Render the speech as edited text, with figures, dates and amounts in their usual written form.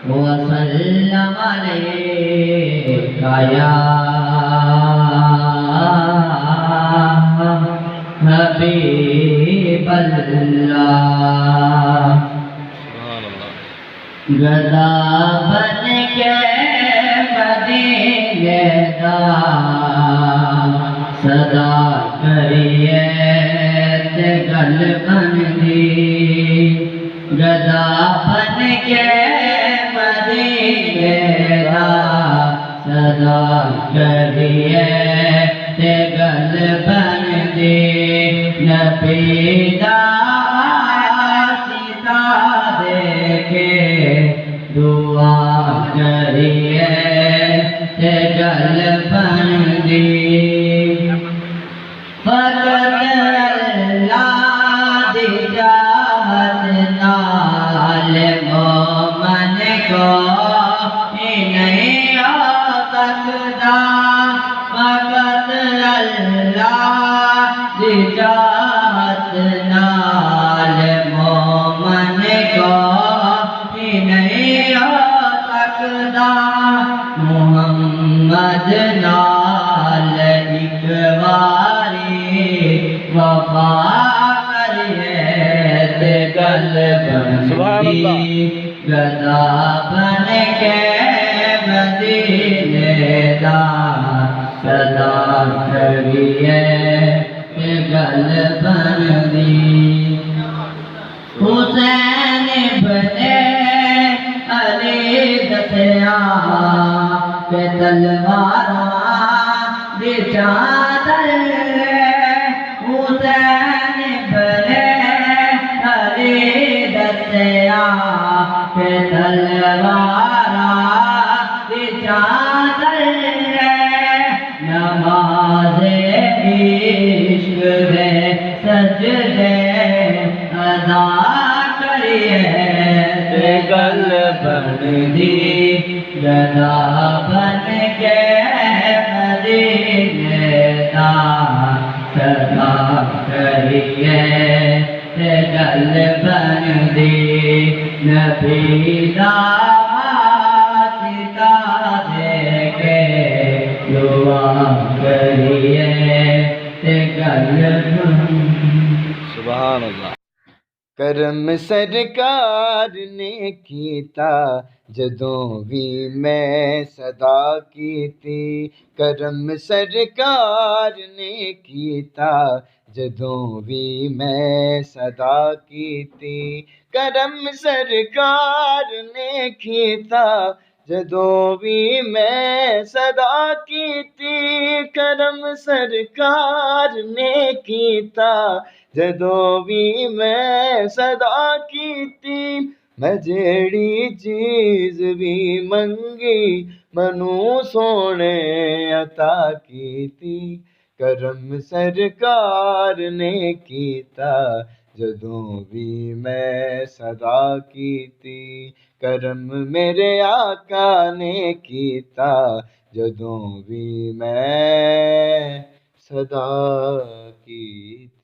وسلم عليك يا حبیب اللہ گدا بن کے مدینے دا صدا کریے تے گل بن دی گدا بن کے مدینے دا صدا کریے تے گل بن دی نبی دا سیتا دے کے دعا کریے تے گل بن دی فقط اللہ دی جاہت نال مومن کو نہیں ہو سکتا فقط اللہ دی جاہت نال مومن کو نہیں ہو سکتا محمد نال ایک باری وفا کریے تے گل بندی گدا بن کے مدینے دا صدا کریے تے گل بندی حسین ابن علی دسیا کہ تلواراں دی چادر حسین ابن علی دسیا کہ تلواراں دی چادر نماز عشق دے سجدے ادا کریے تے گل بن دی گدا بن کے مدینے دا صدا کریے تے گل بن دی نبی دا سیتا دے کے دعا کریے تے گل بن سبحان اللہ کرم سرکار نے کیتا جدوں بھی میں صدا کیتی کرم سرکار نے کیتا جدوں بھی میں صدا کیتی کرم سرکار نے کیتا جدوں بھی میں صدا کیتی کرم سرکار نے کیتا جدوں بھی میں صدا کیتی میں جیڑی چیز بھی منگی منو سونے عطا کیتی کرم سرکار نے کیتا جدوں بھی میں صدا کیتی کرم میرے آقا نے کیتا جدوں بھی میں صدا کیتی